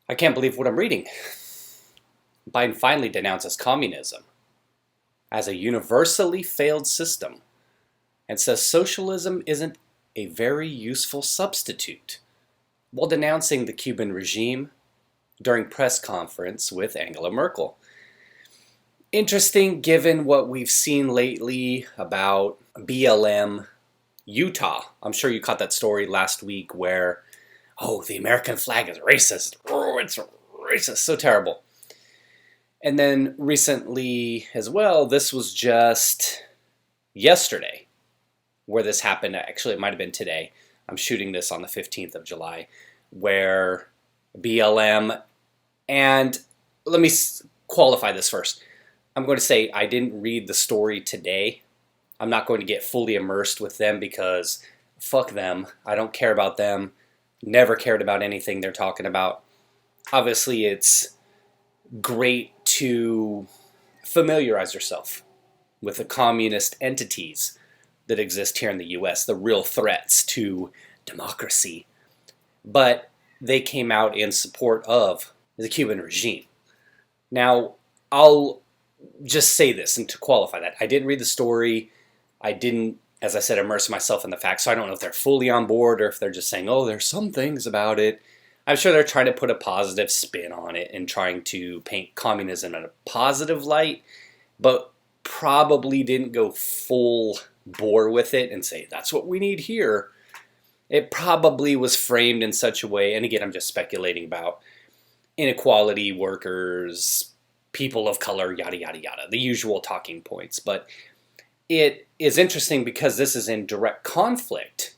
I can't believe what I'm reading. Biden finally denounces communism as a universally failed system and says socialism isn't a very useful substitute, while denouncing the Cuban regime during press conference with Angela Merkel. Interesting given what we've seen lately about BLM Utah. I'm sure you caught that story last week where, oh, the American flag is racist. Oh, it's racist. So terrible. And then recently as well, this was just yesterday where this happened. Actually, it might have been today. I'm shooting this on the 15th of July, where BLM, and let me qualify this first. I'm going to say I didn't read the story today. I'm not going to get fully immersed with them because fuck them. I don't care about them. Never cared about anything they're talking about. Obviously, it's great to familiarize yourself with the communist entities that exist here in the US, the real threats to democracy. But they came out in support of the Cuban regime. Now, I'll just say this, and to qualify that, I didn't read the story. I didn't, as I said, immerse myself in the facts, so I don't know if they're fully on board or if they're just saying, oh, there's some things about it. I'm sure they're trying to put a positive spin on it and trying to paint communism in a positive light, but probably didn't go full bore with it and say, that's what we need here. It probably was framed in such a way, and again, I'm just speculating about inequality, workers, people of color, yada, yada, yada, the usual talking points. But it is interesting because this is in direct conflict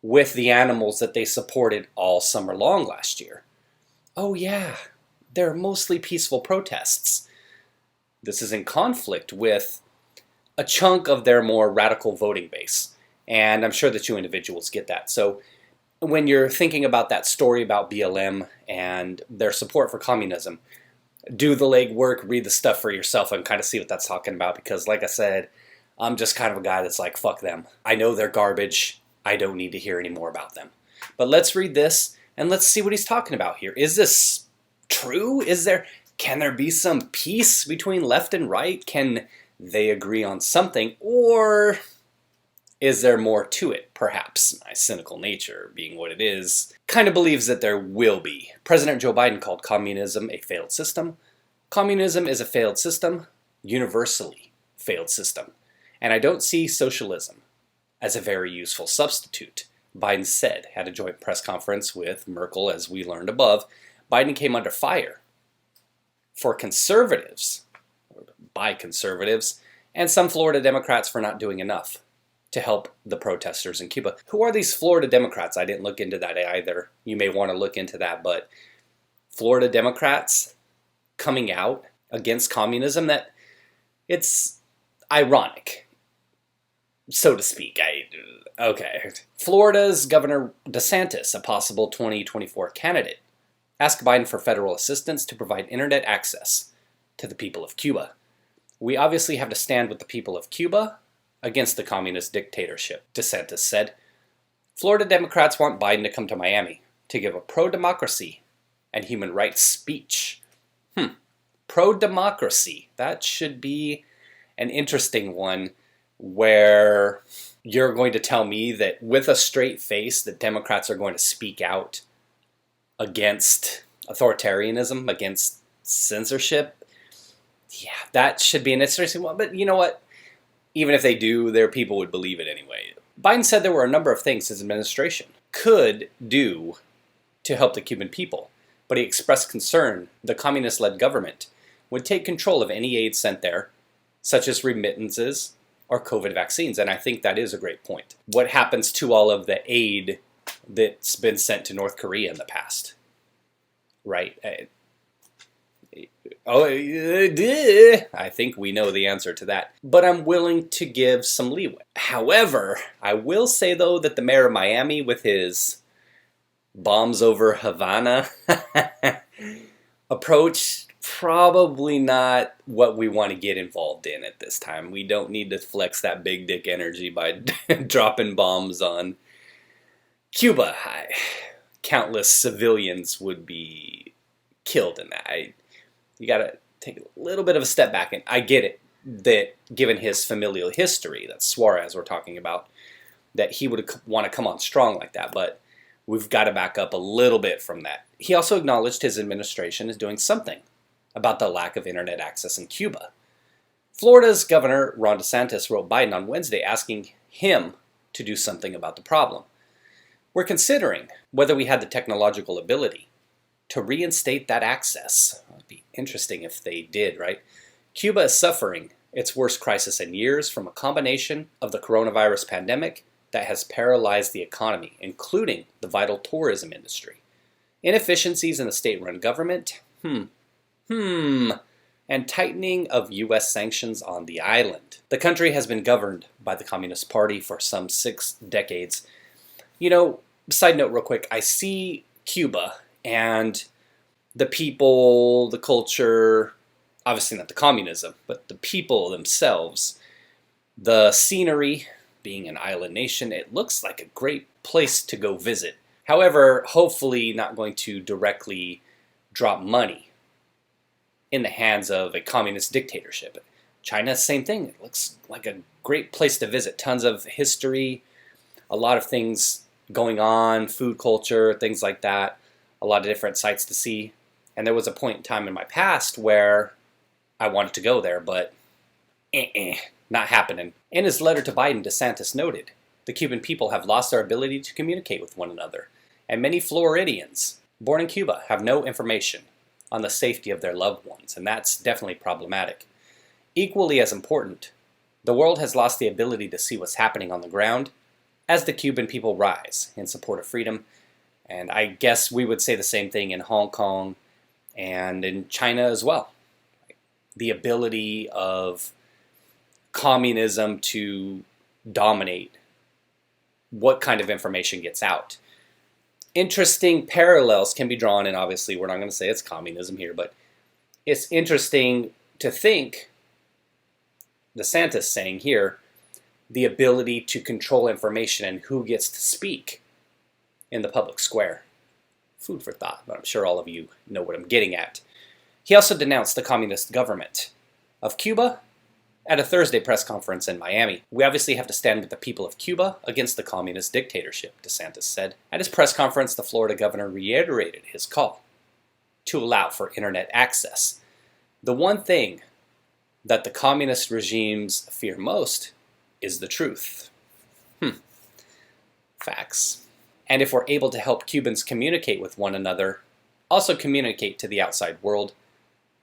with the animals that they supported all summer long last year. Oh yeah, they're mostly peaceful protests. This is in conflict with a chunk of their more radical voting base. And I'm sure that you individuals get that. So when you're thinking about that story about BLM and their support for communism, do the legwork, read the stuff for yourself, and kind of see what that's talking about. Because like I said, I'm just kind of a guy that's like, fuck them. I know they're garbage. I don't need to hear any more about them. But let's read this and let's see what he's talking about here. Is this true? Can there be some peace between left and right? Can they agree on something? Or is there more to it? Perhaps my cynical nature, being what it is, kind of believes that there will be. President Joe Biden called communism a failed system. Communism is a failed system, universally failed system. And I don't see socialism as a very useful substitute, Biden said at a joint press conference with Merkel, as we learned above. Biden came under fire for conservatives, or by conservatives, and some Florida Democrats for not doing enough to help the protesters in Cuba. Who are these Florida Democrats? I didn't look into that either. You may want to look into that, but Florida Democrats coming out against communism, that it's ironic, so to speak. Okay. Florida's Governor DeSantis, a possible 2024 candidate, asked Biden for federal assistance to provide internet access to the people of Cuba. We obviously have to stand with the people of Cuba against the communist dictatorship, DeSantis said. Florida Democrats want Biden to come to Miami to give a pro-democracy and human rights speech. Pro-democracy. That should be an interesting one, where you're going to tell me that with a straight face that Democrats are going to speak out against authoritarianism, against censorship. Yeah, that should be an interesting one. But you know what? Even if they do, their people would believe it anyway. Biden said there were a number of things his administration could do to help the Cuban people, but he expressed concern the communist-led government would take control of any aid sent there, such as remittances or COVID vaccines, and I think that is a great point. What happens to all of the aid that's been sent to North Korea in the past? Right? I think we know the answer to that. But I'm willing to give some leeway. However, I will say, though, that the mayor of Miami, with his bombs over Havana approach, probably not what we want to get involved in at this time. We don't need to flex that big dick energy by dropping bombs on Cuba. Countless civilians would be killed in that. You got to take a little bit of a step back, and I get it that given his familial history, that's Suarez we're talking about, that he would want to come on strong like that, but we've got to back up a little bit from that. He also acknowledged his administration is doing something about the lack of internet access in Cuba. Florida's Governor Ron DeSantis wrote Biden on Wednesday asking him to do something about the problem. We're considering whether we had the technological ability to reinstate that access. It would be interesting if they did, right? Cuba is suffering its worst crisis in years from a combination of the coronavirus pandemic that has paralyzed the economy, including the vital tourism industry, inefficiencies in the state-run government, and tightening of U.S. sanctions on the island. The country has been governed by the Communist Party for some 6 decades. You know, side note real quick, I see Cuba and the people, the culture, obviously not the communism, but the people themselves, the scenery, being an island nation, it looks like a great place to go visit. However, hopefully not going to directly drop money in the hands of a communist dictatorship. China, same thing. It looks like a great place to visit. Tons of history, a lot of things going on, food culture, things like that, a lot of different sights to see. And there was a point in time in my past where I wanted to go there, but not happening. In his letter to Biden, DeSantis noted, the Cuban people have lost their ability to communicate with one another, and many Floridians born in Cuba have no information on the safety of their loved ones, and that's definitely problematic. Equally as important, the world has lost the ability to see what's happening on the ground as the Cuban people rise in support of freedom, and I guess we would say the same thing in Hong Kong and in China as well. The ability of communism to dominate what kind of information gets out. Interesting parallels can be drawn, and obviously we're not going to say it's communism here, but it's interesting to think, DeSantis saying here, the ability to control information and who gets to speak in the public square. Food for thought, but I'm sure all of you know what I'm getting at. He also denounced the communist government of Cuba at a Thursday press conference in Miami. We obviously have to stand with the people of Cuba against the communist dictatorship, DeSantis said. At his press conference, the Florida governor reiterated his call to allow for internet access. The one thing that the communist regimes fear most is the truth. Facts. And if we're able to help Cubans communicate with one another, also communicate to the outside world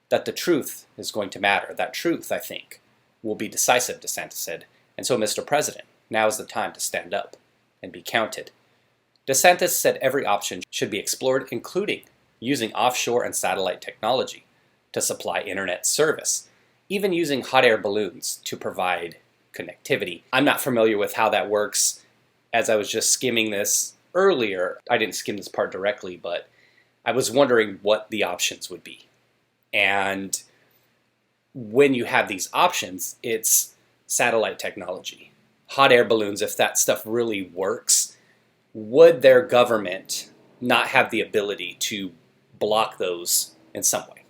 that the truth is going to matter. That truth, I think, will be decisive, DeSantis said. And so, Mr. President, now is the time to stand up and be counted. DeSantis said every option should be explored, including using offshore and satellite technology to supply internet service, even using hot air balloons to provide connectivity. I'm not familiar with how that works. As I was just skimming this earlier, I didn't skim this part directly, but I was wondering what the options would be. And when you have these options, it's satellite technology. Hot air balloons, if that stuff really works, would their government not have the ability to block those in some way?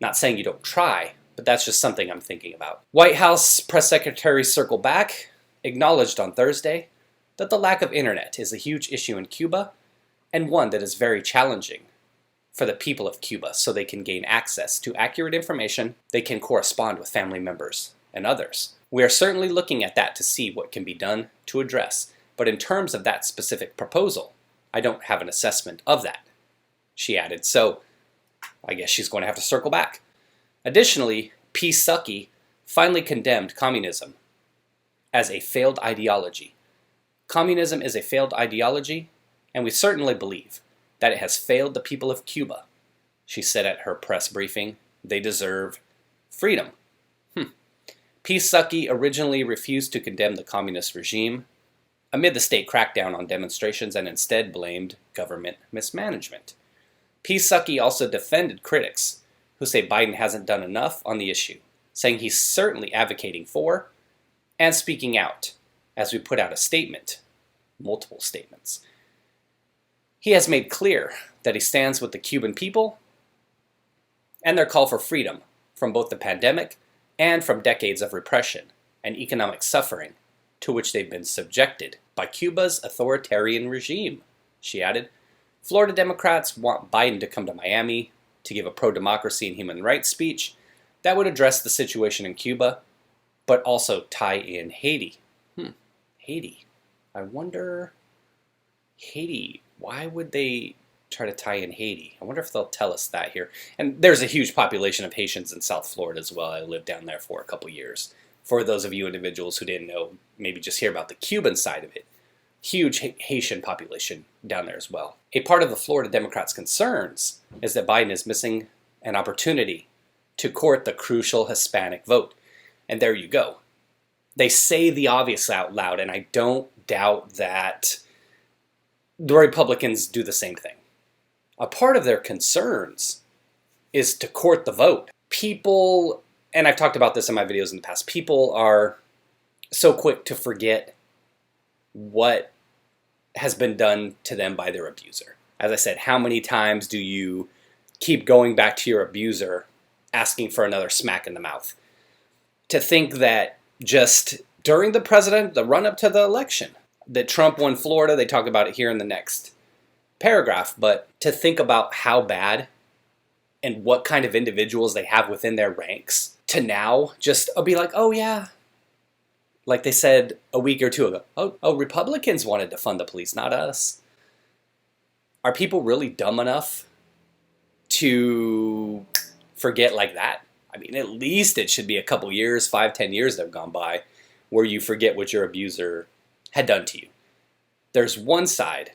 Not saying you don't try, but that's just something I'm thinking about. White House Press Secretary Circle Back acknowledged on Thursday that the lack of internet is a huge issue in Cuba and one that is very challenging for the people of Cuba so they can gain access to accurate information, they can correspond with family members and others. We are certainly looking at that to see what can be done to address, but in terms of that specific proposal, I don't have an assessment of that, she added. So I guess she's going to have to circle back. Additionally, P. Sucky finally condemned communism as a failed ideology. Communism is a failed ideology, and we certainly believe that it has failed the people of Cuba, she said at her press briefing. They deserve freedom. P. Sucky originally refused to condemn the communist regime amid the state crackdown on demonstrations and instead blamed government mismanagement. P. Sucky also defended critics who say Biden hasn't done enough on the issue, saying he's certainly advocating for and speaking out as we put out a statement, multiple statements. He has made clear that he stands with the Cuban people and their call for freedom from both the pandemic and from decades of repression and economic suffering to which they've been subjected by Cuba's authoritarian regime. She added, Florida Democrats want Biden to come to Miami to give a pro-democracy and human rights speech that would address the situation in Cuba, but also tie in Haiti. Haiti. I wonder, Haiti, why would they try to tie in Haiti? I wonder if they'll tell us that here. And there's a huge population of Haitians in South Florida as well. I lived down there for a couple years. For those of you individuals who didn't know, maybe just hear about the Cuban side of it. Huge Haitian population down there as well. A part of the Florida Democrats' concerns is that Biden is missing an opportunity to court the crucial Hispanic vote. And there you go. They say the obvious out loud, and I don't doubt that the Republicans do the same thing. A part of their concerns is to court the vote. People, and I've talked about this in my videos in the past, people are so quick to forget what has been done to them by their abuser. As I said, how many times do you keep going back to your abuser asking for another smack in the mouth? To think that just during the run-up to the election, that Trump won Florida, they talk about it here in the next paragraph, but to think about how bad and what kind of individuals they have within their ranks, to now just be like, oh yeah, like they said a week or two ago, oh, Republicans wanted to fund the police, not us. Are people really dumb enough to forget like that? I mean, at least it should be a couple years, 5-10 years that have gone by, where you forget what your abuser had done to you. There's one side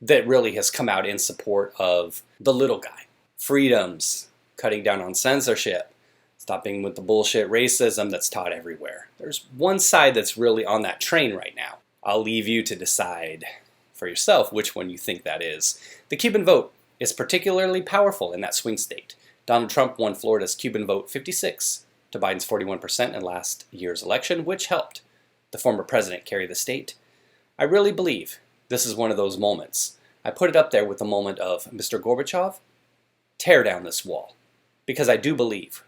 that really has come out in support of the little guy. Freedoms, cutting down on censorship, stopping with the bullshit racism that's taught everywhere. There's one side that's really on that train right now. I'll leave you to decide for yourself which one you think that is. The Cuban vote is particularly powerful in that swing state. Donald Trump won Florida's Cuban vote 56 to Biden's 41% in last year's election, which helped the former president carry the state. I really believe this is one of those moments. I put it up there with the moment of Mr. Gorbachev, tear down this wall. Because I do believe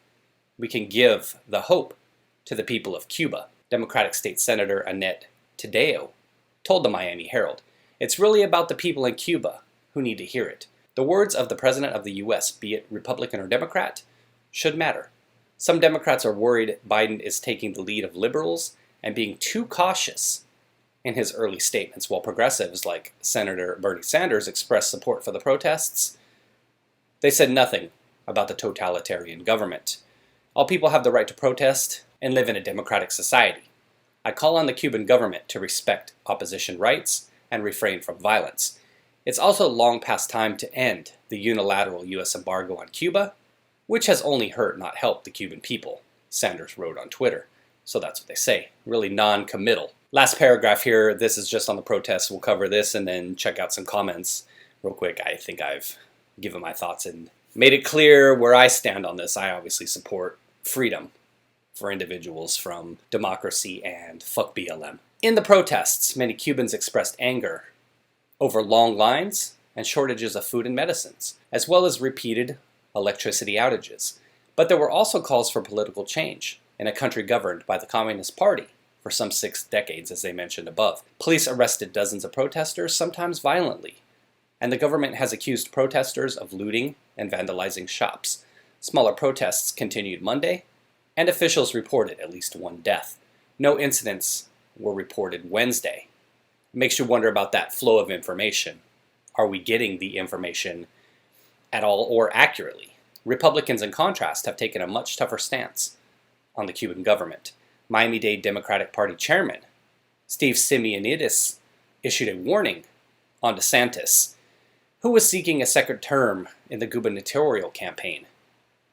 we can give the hope to the people of Cuba. Democratic State Senator Annette Tadeo told the Miami Herald, it's really about the people in Cuba who need to hear it. The words of the President of the U.S., be it Republican or Democrat, should matter. Some Democrats are worried Biden is taking the lead of liberals and being too cautious in his early statements, while progressives like Senator Bernie Sanders expressed support for the protests. They said nothing about the totalitarian government. All people have the right to protest and live in a democratic society. I call on the Cuban government to respect opposition rights and refrain from violence. It's also long past time to end the unilateral U.S. embargo on Cuba, which has only hurt, not helped, the Cuban people, Sanders wrote on Twitter. So that's what they say, really non-committal. Last paragraph here, this is just on the protests. We'll cover this and then check out some comments real quick. I think I've given my thoughts and made it clear where I stand on this. I obviously support freedom for individuals from democracy and fuck BLM. In the protests, many Cubans expressed anger over long lines and shortages of food and medicines, as well as repeated electricity outages. But there were also calls for political change in a country governed by the Communist Party for some 6 decades, as they mentioned above. Police arrested dozens of protesters, sometimes violently, and the government has accused protesters of looting and vandalizing shops. Smaller protests continued Monday, and officials reported at least 1 death. No incidents were reported Wednesday. It makes you wonder about that flow of information. Are we getting the information at all or accurately? Republicans, in contrast, have taken a much tougher stance on the Cuban government. Miami-Dade Democratic Party Chairman Steve Simeonidis issued a warning on DeSantis, who was seeking a second term in the gubernatorial campaign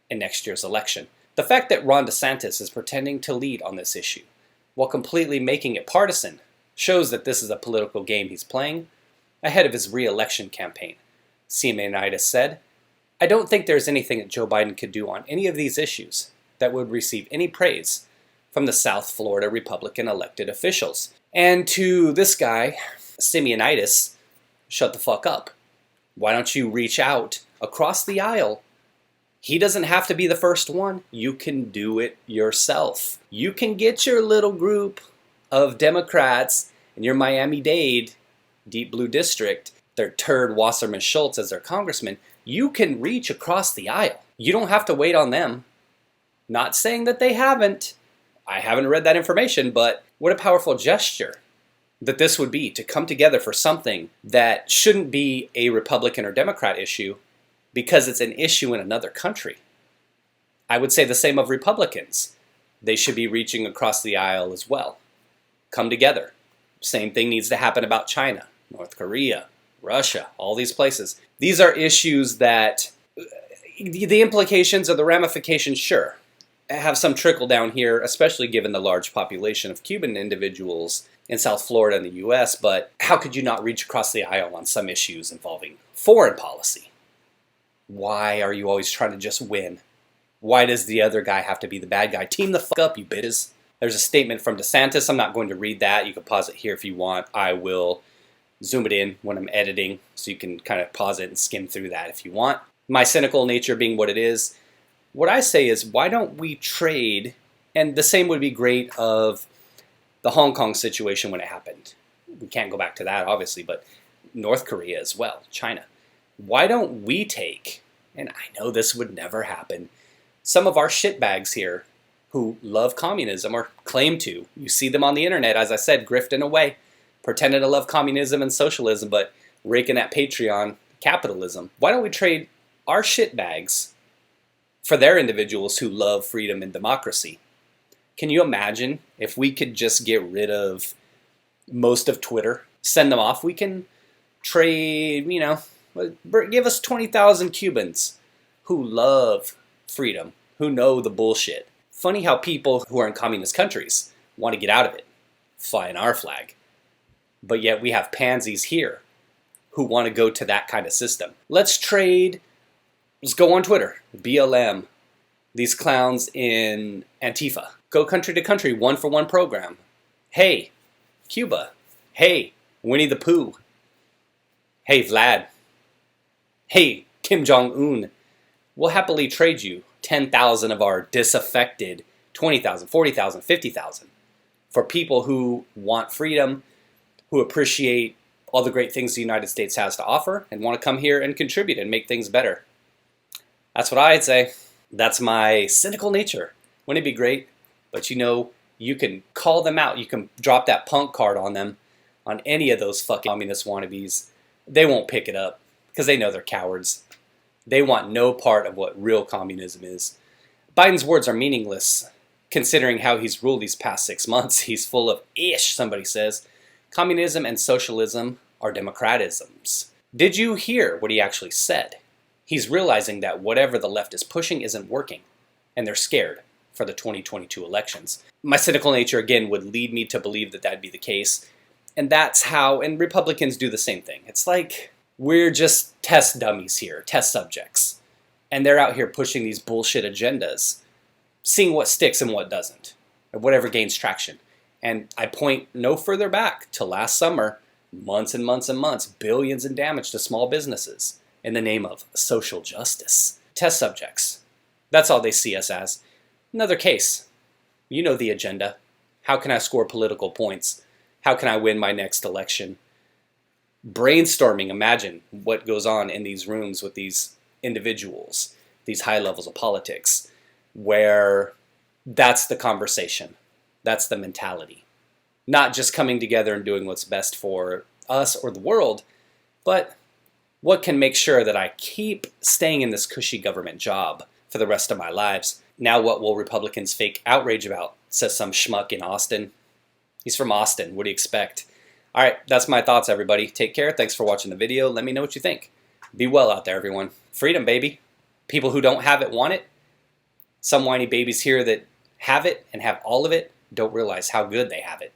in next year's election. The fact that Ron DeSantis is pretending to lead on this issue, while completely making it partisan, shows that this is a political game he's playing ahead of his re-election campaign. Simeonidis said, I don't think there's anything that Joe Biden could do on any of these issues that would receive any praise from the South Florida Republican elected officials. And to this guy, Simeonidis, shut the fuck up. Why don't you reach out across the aisle He doesn't have to be the first one. You can do it yourself. You can get your little group of Democrats in your Miami-Dade deep blue district, their turd Wasserman Schultz as their congressman. You can reach across the aisle. You don't have to wait on them. Not saying that they haven't. I haven't read that information, but what a powerful gesture that this would be, to come together for something that shouldn't be a Republican or Democrat issue because it's an issue in another country. I would say the same of Republicans. They should be reaching across the aisle as well. Come together. Same thing needs to happen about China, North Korea, Russia, all these places. These are issues that the implications or the ramifications, sure, have some trickle down here, especially given the large population of Cuban individuals in South Florida and the US, but how could you not reach across the aisle on some issues involving foreign policy? Why are you always trying to just win? Why does the other guy have to be the bad guy? Team the fuck up, you bitches. There's a statement from DeSantis. I'm not going to read that. You can pause it here if you want. I will zoom it in when I'm editing, so you can kind of pause it and skim through that if you want. My cynical nature being what it is, what I say is, why don't we trade? And the same would be great of the Hong Kong situation when it happened. We can't go back to that, obviously, but North Korea as well, China. Why don't we take, and I know this would never happen, some of our shitbags here who love communism or claim to. You see them on the internet, as I said, grifting away, pretending to love communism and socialism, but raking that Patreon capitalism. Why don't we trade our shitbags for their individuals who love freedom and democracy? Can you imagine if we could just get rid of most of Twitter, send them off? We can trade, give us 20,000 Cubans who love freedom, who know the bullshit. Funny how people who are in communist countries want to get out of it, flying our flag. But yet we have pansies here who want to go to that kind of system. Let's trade. Let's go on Twitter, BLM, these clowns in Antifa. Go country to country, one-for-one program. Hey, Cuba. Hey, Winnie the Pooh. Hey, Vlad. Hey, Kim Jong-un. We'll happily trade you 10,000 of our disaffected 20,000, 40,000, 50,000 for people who want freedom, who appreciate all the great things the United States has to offer, and want to come here and contribute and make things better. That's what I'd say. That's my cynical nature. Wouldn't it be great? But you can call them out. You can drop that punk card on them, on any of those fucking communist wannabes. They won't pick it up because they know they're cowards. They want no part of what real communism is. Biden's words are meaningless, considering how he's ruled these past 6 months. He's full of ish, somebody says. Communism and socialism are democratisms. Did you hear what he actually said? He's realizing that whatever the left is pushing isn't working, and they're scared for the 2022 elections. My cynical nature, again, would lead me to believe that that'd be the case. And that's how, and Republicans do the same thing. It's like we're just test dummies here, test subjects. And they're out here pushing these bullshit agendas, seeing what sticks and what doesn't, or whatever gains traction. And I point no further back to last summer, months and months and months, billions in damage to small businesses in the name of social justice. Test subjects. That's all they see us as. Another case. You know the agenda. How can I score political points? How can I win my next election? Brainstorming, imagine what goes on in these rooms with these individuals, these high levels of politics, where that's the conversation. That's the mentality. Not just coming together and doing what's best for us or the world, but what can make sure that I keep staying in this cushy government job for the rest of my lives. Now what will Republicans fake outrage about, says some schmuck in Austin. He's from Austin. What do you expect? All right, that's my thoughts, everybody. Take care. Thanks for watching the video. Let me know what you think. Be well out there, everyone. Freedom, baby. People who don't have it want it. Some whiny babies here that have it and have all of it don't realize how good they have it.